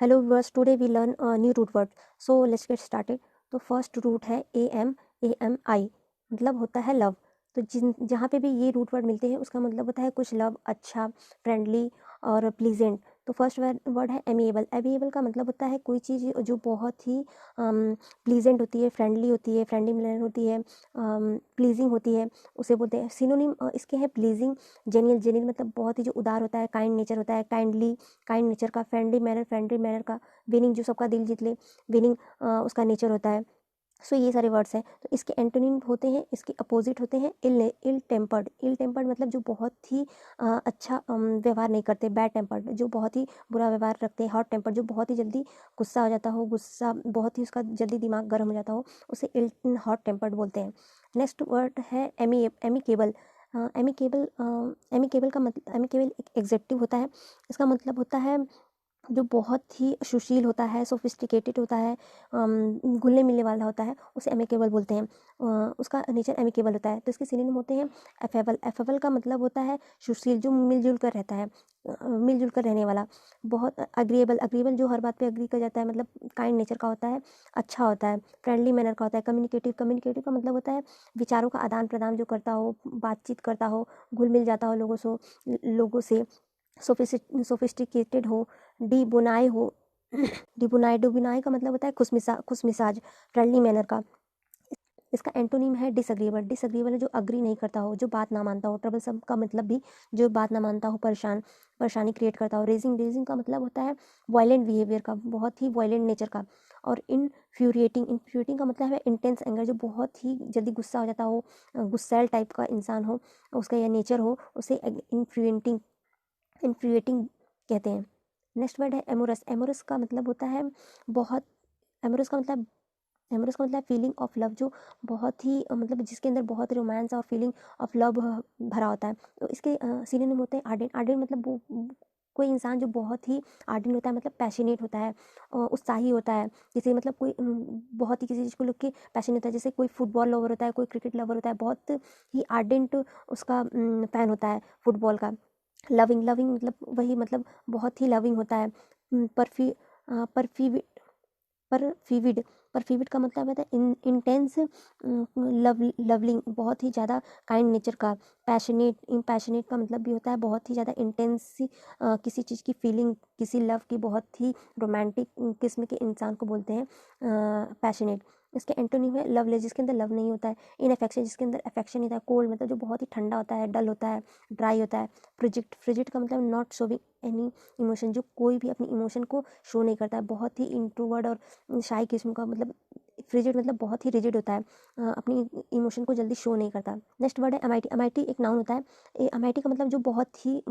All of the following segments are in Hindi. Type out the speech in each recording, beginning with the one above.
Hello viewers, today we learn new root word. So let's get started. तो फर्स्ट रूट है AMI, मतलब होता है लव. तो जिन जहाँ पे भी ये रूट वर्ड मिलते हैं उसका मतलब होता है कुछ लव, अच्छा, फ्रेंडली और प्लीजेंट. तो फर्स्ट वर्ड है एमिएबल. एमिएबल का मतलब होता है कोई चीज़ जो बहुत ही प्लीजेंट होती है, फ्रेंडली होती है, फ्रेंडली मैनर होती है, प्लीजिंग होती है, उसे बोलते हैं. सिनोनिम इसके हैं प्लीजिंग, जेन्युइन. जेन्युइन मतलब बहुत ही जो उदार होता है, काइंड नेचर होता है, काइंडली, काइंड नेचर का. फ्रेंडली मैनर का. विनिंग, जो सबका दिल जीत ले, विनिंग उसका नेचर होता है. सो ये सारे वर्ड्स हैं. तो इसके एंटोनिम होते हैं, इसके अपोजिट होते हैं. इल टेम्पर्ड. इल टेम्पर्ड मतलब जो बहुत ही अच्छा व्यवहार नहीं करते. बैड टेम्पर्ड जो बहुत ही बुरा व्यवहार रखते हैं. हॉट टेम्पर्ड जो बहुत ही जल्दी गुस्सा हो जाता हो, गुस्सा बहुत ही उसका जल्दी दिमाग गर्म हो जाता हो, उसे इल हॉट टेम्पर्ड बोलते हैं. नेक्स्ट वर्ड है एमिकेबल. एमिकेबल का मतलब, एमिकेबल एक एग्जेक्टिव होता है. इसका मतलब होता है जो बहुत ही सुशील होता है, सोफिस्टिकेटेड होता है, घुलने मिलने वाला होता है, उसे एमिकेबल बोलते हैं. उसका नेचर एमिकेबल होता है. तो इसके सिनोनिम होते हैं एफेबल. एफेबल का मतलब होता है सुशील, जो मिलजुल कर रहता है, मिलजुल कर रहने वाला. बहुत अग्रीएबल. अग्रीएबल जो हर बात पे अग्री कर जाता है, मतलब काइंड नेचर का होता है, अच्छा होता है, फ्रेंडली मैनर का होता है. कम्युनिकेटिव. कम्युनिकेटिव का मतलब होता है विचारों का आदान प्रदान जो करता हो, बातचीत करता हो, घुल मिल जाता हो लोगों से. सोफिस्टिकेटेड हो, डिबोनाई हो. डिबोनाई का मतलब होता है खुशमिजाज, फ्रेंडली मैनर का. इसका एंटोनिम है डिसएग्रीएबल. डिसएग्रीएबल है जो अग्री नहीं करता हो, जो बात ना मानता हो. ट्रबलसम का मतलब भी जो बात ना मानता हो, परेशानी क्रिएट करता हो. रेजिंग का मतलब होता है वायलेंट बिहेवियर का, बहुत ही वायलेंट नेचर का. और इन्फ्यूरेटिंग का मतलब है इंटेंस एंगर, जो बहुत ही जल्दी गुस्सा हो जाता हो, गुस्सैल टाइप का इंसान हो, उसका यह नेचर हो, उसे इन्फ्यूएटिंग कहते हैं. नेक्स्ट वर्ड है एमोरस. एमोरस का मतलब होता है बहुत. एमोरस का मतलब एमोरस का मतलब फीलिंग ऑफ लव, जो बहुत ही मतलब जिसके अंदर बहुत रोमांस और फीलिंग ऑफ लव भरा होता है. तो इसके सिनोनिम होते हैं आर्डेंट. आर्डेंट मतलब वो कोई इंसान जो बहुत ही आर्डेंट होता है, मतलब पैशनेट होता है, उत्साही होता है. जैसे मतलब कोई बहुत ही किसी चीज़ को लेकर पैशनेट होता है. जैसे कोई फुटबॉल लवर होता है, कोई क्रिकेट लवर होता है, बहुत ही आर्डेंट उसका फैन होता है फुटबॉल का. लविंग मतलब वही, मतलब बहुत ही लविंग होता है. परफी परफीविड. परफीविड. परफीविड का मतलब होता है इंटेंस, लवलिंग, बहुत ही ज़्यादा काइंड नेचर का. पैशनेट का मतलब भी होता है बहुत ही ज़्यादा इंटेंस, किसी चीज़ की फीलिंग, किसी लव की, बहुत ही रोमांटिक किस्म के इंसान को बोलते हैं पैशनेट. इसके एंटोनिम है लवलेस, जिसके अंदर लव नहीं होता है. इनअफेक्शन, जिसके अंदर अफेक्शन नहीं होता है. कोल्ड मतलब जो बहुत ही ठंडा होता है, डल होता है, ड्राई होता है. फ्रिजिड का मतलब नॉट शोविंग एनी इमोशन, जो कोई भी अपनी इमोशन को शो नहीं करता है. बहुत ही इंट्रोवर्ड और शाई किस्म का, मतलब फ्रिजिड मतलब बहुत ही रिजिड होता है, अपनी इमोशन को जल्दी शो नहीं करता. नेक्स्ट वर्ड है अमाइटी. अमाइटी एक नाउन होता है. अमाइटी का मतलब जो बहुत ही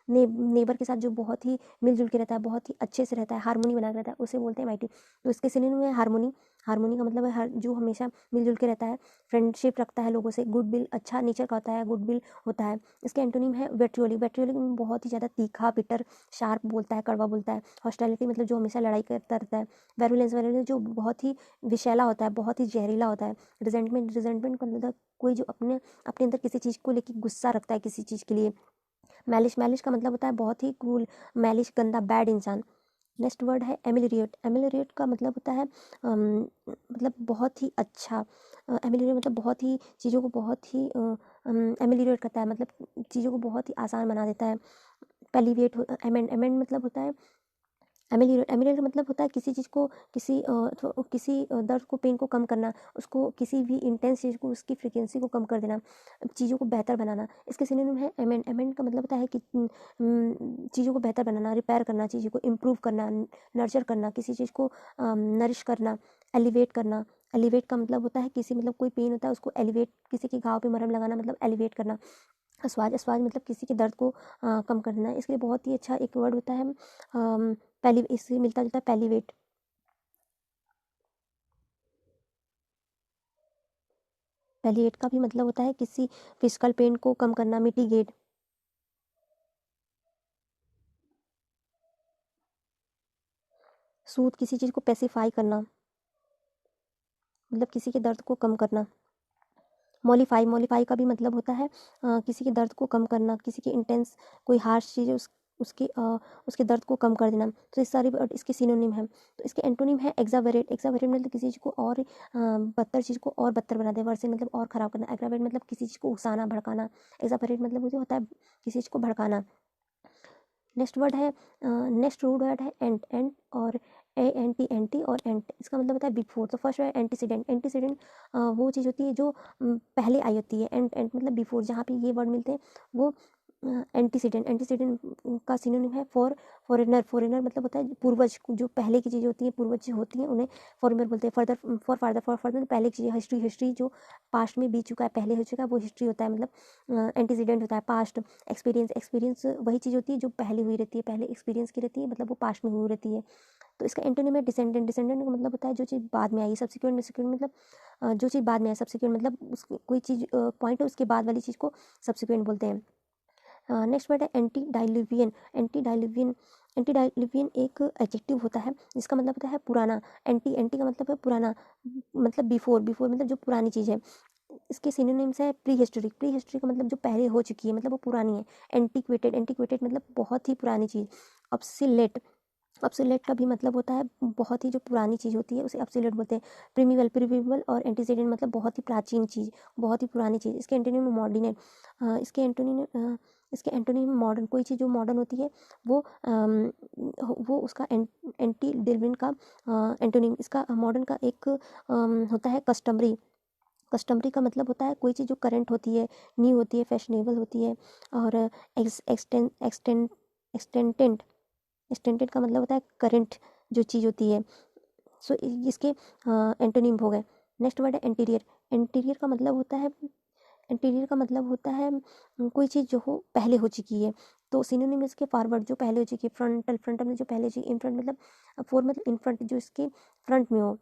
नेबर के साथ जो बहुत ही मिलजुल के रहता है, बहुत ही अच्छे से रहता है, हारमोनी बना के रहता है, उसे बोलते हैं अमाइटी. तो इसके सिनोनिम है हारमोनी. हारमोनी का मतलब है हर जो हमेशा मिलजुल के रहता है, फ्रेंडशिप रखता है लोगों से, गुडविल, अच्छा नेचर का होता है, गुडविल होता है. इसके एंटोनिम है वेट्रियोलिक. वेट्रियोलिक बहुत ही ज़्यादा तीखा, बिटर, शार्प बोलता है, कड़वा बोलता है. हॉस्टिलिटी मतलब जो हमेशा लड़ाई करता रहता है. वेरुलेंस जो बहुत ही विषैला होता है, बहुत ही जहरीला होता है. रिजेंटमेंट का मतलब कोई जो अपने अपने अंदर किसी चीज़ को लेकर गुस्सा रखता है, किसी चीज़ के लिए. मैलिश का मतलब होता है बहुत ही क्रूल, मैलिश, गंदा, बैड इंसान. नेक्स्ट वर्ड है एमिलिरिएट. एमिलिरिएट का मतलब होता है मतलब बहुत ही अच्छा. एमिलिरिएट मतलब बहुत ही चीज़ों को बहुत ही एमिलिरिएट करता है, मतलब चीज़ों को बहुत ही आसान बना देता है. पेलिवेट. एमेंड मतलब होता है एमिलिएट का मतलब होता है किसी चीज़ को, किसी दर्द को, पेन को कम करना, उसको किसी भी इंटेंस चीज़ को, उसकी फ्रिक्वेंसी को कम कर देना, चीज़ों को बेहतर बनाना. इसके सिनोनिम है एमेंड. एमेंड का मतलब होता है कि चीज़ों को बेहतर बनाना, रिपेयर करना, चीज़ों को इम्प्रूव करना, नर्चर करना, किसी चीज़ को नरिश करना, एलिवेट करना. एलिवेट का मतलब होता है किसी, मतलब कोई पेन होता है उसको एलिवेट, किसी के घाव पे मरहम लगाना, मतलब एलिवेट करना. अस्वाज मतलब किसी के दर्द को कम करना है. इसके लिए बहुत ही अच्छा एक वर्ड होता है, पहली, इससे मिलता जुलता है पैलीवेट. पैलीवेट का भी मतलब होता है किसी फिजिकल पेन को कम करना, मिटिगेट. सूद किसी चीज़ को पेसिफाई करना, मतलब किसी के दर्द को कम करना. मॉलिफाई का भी मतलब होता है किसी के दर्द को कम करना, किसी की इंटेंस कोई हार्श चीज़ उसके दर्द को कम कर देना। तो ये सारी वर्ड इसके सिनोनिम है। तो इसके एंटोनिम है एग्जावेरेट। एग्जावेरेट मतलब किसी चीज़ को और बदतर चीज़ को और बदतर बना दे, वर्से मतलब और ख़राब करना। एग्रावेट मतलब किसी चीज़ को उकसाना, भड़काना। एग्जावेरेट मतलब वो जो होता है किसी चीज़ को भड़काना। नेक्स्ट वर्ड है नेक्स्ट रूट वर्ड है एंट। एंट और एंटी एंटी और एंट, इसका मतलब होता है बिफोर। तो फर्स्ट वर्ड एंटीसीडेंट। एंटीसीडेंट वो चीज़ होती है जो पहले आई होती है। एंट एंट मतलब बिफोर। जहाँ पे ये वर्ड मिलते हैं वो एंटीसीडेंट। एंटीसीडेंट का सिनोनिम है फॉरेनर। फॉरेनर मतलब होता है पूर्वज, जो पहले की चीज़ें होती हैं, पूर्वज जो होती हैं उन्हें फॉरेनर बोलते हैं। फर्दर फॉर फर्दर पहले की चीज़ें। हिस्ट्री हिस्ट्री जो पास्ट में बीत चुका है, पहले हो चुका है, वो हिस्ट्री होता है, मतलब एंटीसीडेंट होता है पास्ट। एक्सपीरियंस। एक्सपीरियंस वही चीज़ होती है जो पहले हुई रहती है, पहले एक्सपीरियंस की रहती है, मतलब वो पास्ट में हुई रहती है। तो इसका एंटोनिम है डिसेंडेंट। डिसेंडेंट का मतलब होता है जो चीज़ बाद में आई। सब्सिक्वेंट। सब्सिक्वेंट मतलब जो चीज़ बाद में आई। सब्सिक्वेंट मतलब उसकी कोई चीज़ पॉइंट है उसके बाद वाली चीज़ को सब्सिक्वेंट बोलते हैं। नेक्स्ट वर्ड है एंटी डाइल्यूवियन। एंटी डाइल्यूवियन। एंटी डाइल्यूवियन एक एडजेक्टिव होता है जिसका मतलब होता है पुराना। एंटी एंटी का मतलब है पुराना, मतलब बिफोर। बिफोर मतलब जो पुरानी चीज़ है। इसके सिनोनिम्स है प्री हिस्टोरिक। प्री हिस्टोरिक का मतलब जो पहले हो चुकी है, मतलब वो पुरानी है। एंटीक्वेटेड। एंटीक्वेटेड मतलब बहुत ही पुरानी चीज़। ऑब्सोलेट। ऑब्सोलेट का भी मतलब होता है बहुत ही जो पुरानी चीज़ होती है उसे ऑब्सोलेट बोलते हैं। प्रीमिवल। प्रीमिवल और एंटीसीडेंट मतलब बहुत ही प्राचीन चीज़, बहुत ही पुरानी चीज़। इसके एंटोनिम मॉडर्न। इसके एंटोनिम मॉडर्न। कोई चीज़ जो मॉडर्न होती है वो उसका एंटी डिल्विन का एंटोनिम। इसका मॉडर्न का एक होता है कस्टमरी। कस्टमरी का मतलब होता है कोई चीज़ जो करंट होती है, न्यू होती है, फैशनेबल होती है। और एक्सटेंटेंट। एक्सटेंटेड का मतलब होता है करंट जो चीज़ होती है। सो इसके एंटोनिम हो गए। नेक्स्ट वर्ड है एंटीरियर। एंटीरियर का मतलब होता है एंटीरियर का मतलब होता है कोई चीज़ जो हो पहले हो चुकी है। तो सिनोनिम है इसके फॉरवर्ड जो पहले हो चुकी है। फ्रंटल। फ्रंटल में जो पहले हो चुकी है। इन फ्रंट मतलब फोर मतलब इन फ्रंट जो इसके फ्रंट में हो।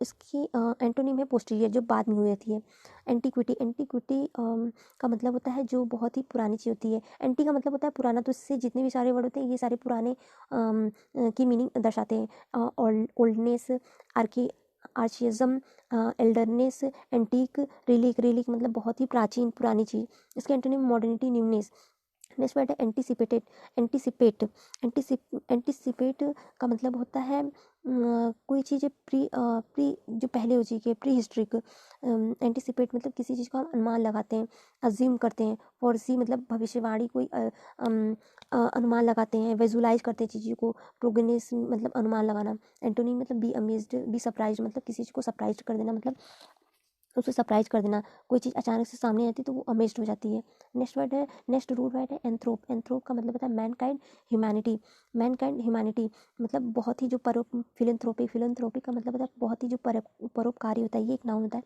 इसकी एंटोनिम है पोस्टीरियर जो बाद में हुई रहती है। एंटीक्विटी। एंटीक्विटी का मतलब होता है जो बहुत ही पुरानी चीज़ होती है। एंटी का मतलब होता है पुराना, तो इससे जितने भी सारे वर्ड होते हैं ये सारे पुराने की मीनिंग दर्शाते हैं। ओल्डनेस, आर्की archaism, elderness, antique, relic. Relic मतलब बहुत ही प्राचीन पुरानी चीज़। इसके antonym modernity, newness. Next word है एंटीसिपेटेड। एंटीसिपेट। एंटीसिपेट का मतलब होता है कोई चीज़ प्री जो पहले हो चुकी है, प्री हिस्ट्रिक। एंटीसिपेट मतलब किसी चीज़ का हम अनुमान लगाते हैं, अज्यूम करते हैं। फोरसी मतलब भविष्यवाणी, कोई अनुमान लगाते हैं, विजुलाइज करते हैं चीज़ों को। प्रोगनेस मतलब अनुमान लगाना। एंटोनिम मतलब बी अमेज्ड, बी सरप्राइज मतलब किसी चीज़ को सरप्राइज कर देना, मतलब उसे सरप्राइज कर देना। कोई चीज़ अचानक से सामने आती है तो वो अमेज्ड हो जाती है। नेक्स्ट रूट वर्ड है एंथ्रोप। एंथ्रोप का मतलब होता है मैनकाइंड, ह्यूमैनिटी। मैनकाइंड ह्यूमैनिटी मतलब बहुत ही जो फिलंथ्रोपी। फिलंथ्रोपी का मतलब होता है बहुत ही जो परोपकारी होता है, ये एक नाउन होता है।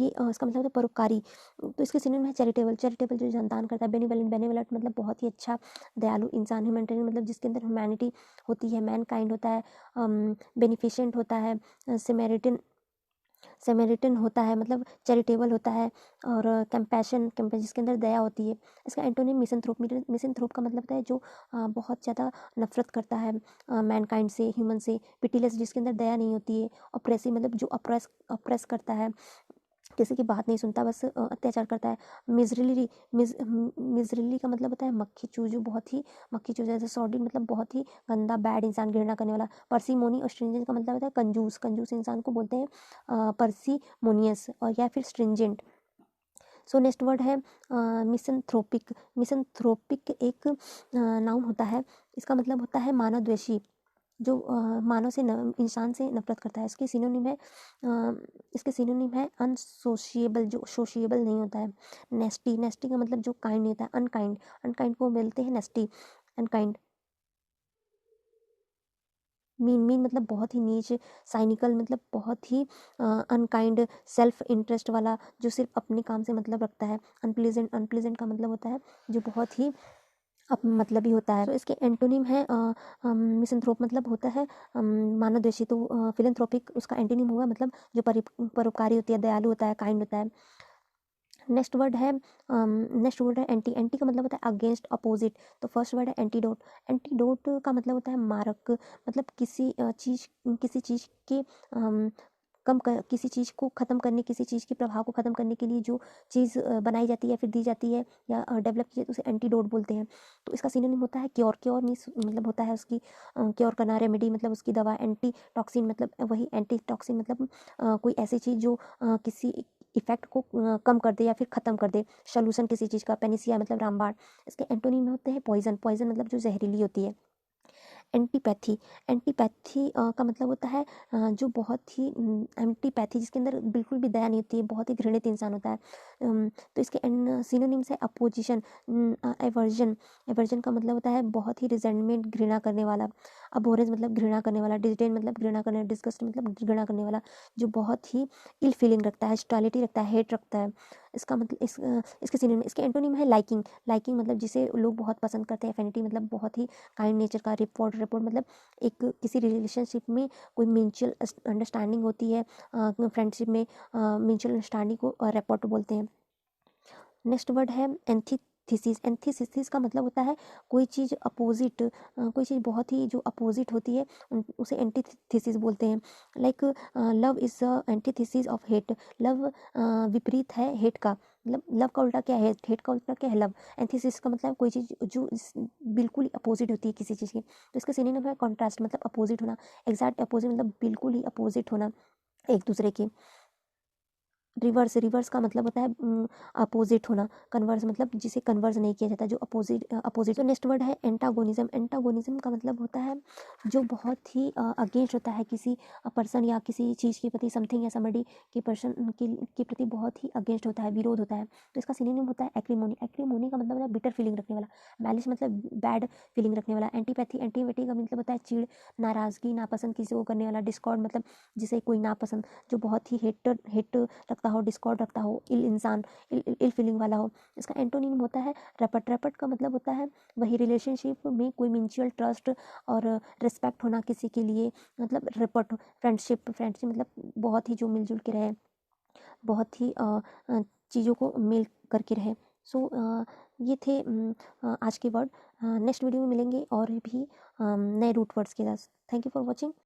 ये इसका मतलब होता है परोपकारी। तो इसके सिनोनिम है चैरिटेबल। चैरिटेबल जो जनदान करता है। बेनिवलेंट। बेनिवलेंट मतलब बहुत ही अच्छा दयालु इंसान। ह्यूमैनिटेरियन मतलब जिसके अंदर ह्यूमैनिटी होती है। मैनकाइंड होता है, बेनिफिशेंट होता है, सेमेरिटन होता है, मतलब चैरिटेबल होता है। और कंपैशन, जिसके अंदर दया होती है। इसका एंटोनिम मिसनथ्रोप। मिसनथ्रोप का मतलब होता है जो बहुत ज़्यादा नफरत करता है मैनकाइंड से, ह्यूमन से। पिटीलेस जिसके अंदर दया नहीं होती है। ऑप्रेसिव मतलब जो अप्रेस करता है, किसी की बात नहीं सुनता, बस अत्याचार करता है। मिजरिली का मतलब होता है मक्खी चूज, जो बहुत ही मक्खी चूज जैसे सॉर्डिड मतलब बहुत ही गंदा, बैड इंसान, घृणा करने वाला। पर्सीमोनी और स्ट्रिंजेंट का मतलब होता है कंजूस। कंजूस इंसान को बोलते हैं पर्सीमोनियस और या फिर स्ट्रिंजेंट। सो नेक्स्ट वर्ड है मिसनथ्रोपिक। मिसनथ्रोपिक एक नाउन होता है। इसका मतलब होता है मानव द्वेषी, जो मानव से इंसान से नफरत करता है। इसके सिनोनिम है अनसोशिएबल, जो सोशिएबल नहीं होता है। नेस्टी। नेस्टी का मतलब जो काइंड नहीं होता है, अनकाइंड। अनकाइंड को मिलते हैं नेस्टी, अनकाइंड। मीन मतलब बहुत ही नीच। साइनिकल मतलब बहुत ही अनकाइंड, सेल्फ इंटरेस्ट वाला, जो सिर्फ अपने काम से मतलब रखता है। अनप्लीजेंट। अनप्लीजेंट का मतलब होता है जो बहुत ही मतलब ही होता है। तो इसके एंटोनिम है मिसंथ्रोप मतलब होता है मानवद्वेषी। तो फिलंथ्रोपिक उसका एंटोनिम हुआ मतलब जो परोपकारी होती है, दयालु होता है, काइंड होता है। नेक्स्ट वर्ड है एंटी। एंटी का मतलब होता है अगेंस्ट, अपोजिट। तो फर्स्ट वर्ड है एंटीडोट। एंटीडोट का मतलब होता है मारक, मतलब किसी चीज़ के किसी चीज़ को ख़त्म करने, किसी चीज़ के प्रभाव को ख़त्म करने के लिए जो चीज़ बनाई जाती है या फिर दी जाती है या डेवलप की जाती है उसे एंटीडोट बोलते हैं। तो इसका सिनोनिम होता है क्योर। क्योर मीन्स मतलब होता है उसकी क्योर करना, रेमेडी मतलब उसकी दवा, एंटी टॉक्सिन मतलब वही एंटी टॉक्सिन मतलब कोई ऐसी चीज़ जो किसी इफेक्ट को कम कर दे या फिर ख़त्म कर दे, सॉल्यूशन किसी चीज़ का। पेनिसिया मतलब रामबाण। इसके एंटोनिम होते हैं पॉइजन। पॉइजन मतलब जो जहरीली होती है। एंटीपैथी। एंटीपैथी का मतलब होता है जो बहुत ही एंटीपैथी जिसके अंदर बिल्कुल भी दया नहीं होती है, बहुत ही घृणित इंसान होता है। तो इसके सिनोनिम्स है अपोजिशन, एवर्जन। एवर्जन का मतलब होता है बहुत ही रिजेंटमेंट, घृणा करने वाला। अबोरेंस मतलब घृणा करने वाला। डिस्डेन मतलब घृणा करने, डिस्गस्ट मतलब घृणा करने वाला, जो बहुत ही इल फीलिंग रखता है, हॉस्टिलिटी रखता है, हेट रखता है। इसका मतलब इसके सिनोनिम, इसके एंटोनिम है लाइकिंग। लाइकिंग मतलब जिसे लोग बहुत पसंद करते हैं। एफिनिटी मतलब बहुत ही काइंड नेचर का। रिपोर्ट, रिपोर्ट मतलब एक किसी रिलेशनशिप में कोई म्यूचुअल अंडरस्टैंडिंग होती है, फ्रेंडशिप में म्यूचुअल अंडरस्टैंडिंग को रेपोर्ट बोलते हैं। नेक्स्ट वर्ड है एंथीथीसिस। एंथीथीसिस का मतलब होता है कोई चीज़ अपोजिट, कोई चीज़ बहुत ही जो अपोजिट होती है उसे एंटीथीसिस बोलते हैं। Like love is the antithesis of hate. Love विपरीत है हेट का। मतलब लव का उल्टा क्या है, हेट का उल्टा क्या है, लव। एंथीसिस का मतलब कोई चीज़ जो बिल्कुल ही अपोजिट होती है किसी चीज़ की। तो इसका सिनोनिम है कॉन्ट्रास्ट मतलब अपोजिट होना। एग्जैक्ट अपोजिट मतलब बिल्कुल ही अपोजिट होना एक दूसरे के। रिवर्स, रिवर्स का मतलब होता है अपोजिट होना। कन्वर्स मतलब जिसे कन्वर्स नहीं किया जाता, जो अपोजिट अपोजिट। तो नेक्स्ट वर्ड है एंटागोनिज्म। एंटागोनिज्म का मतलब होता है जो बहुत ही अगेंस्ट होता है किसी पर्सन या किसी चीज़ के प्रति, समथिंग या समबडी के पर्सन के प्रति बहुत ही अगेंस्ट होता है, विरोध होता है। तो इसका सिनोनिम होता है एक्रीमोनी। एक्रीमोनी का मतलब होता है बिटर फीलिंग रखने वाला। मैलिस मतलब बैड फीलिंग रखने वाला। एंटीपैथी, एंटीपैथी का मतलब होता है चिड़, नाराज़गी, नापसंद किसी को करने वाला। डिस्कॉर्ड मतलब जिसे कोई नापसंद, जो बहुत ही हेट रखता हो, डिस्कॉर्ड रखता हो, इल इंसान, इल फीलिंग वाला हो। इसका एंटोनिम होता है रपट। रपट का मतलब होता है वही रिलेशनशिप में कोई म्यूचुअल ट्रस्ट और रिस्पेक्ट होना किसी के लिए, मतलब रपट। फ्रेंडशिप, फ्रेंडशिप मतलब बहुत ही जो मिलजुल के रहे, बहुत ही चीज़ों को मिल करके रहे। सो ये थे आज के वर्ड। नेक्स्ट वीडियो में मिलेंगे और भी नए रूट वर्ड्स के साथ। Thank you for watching.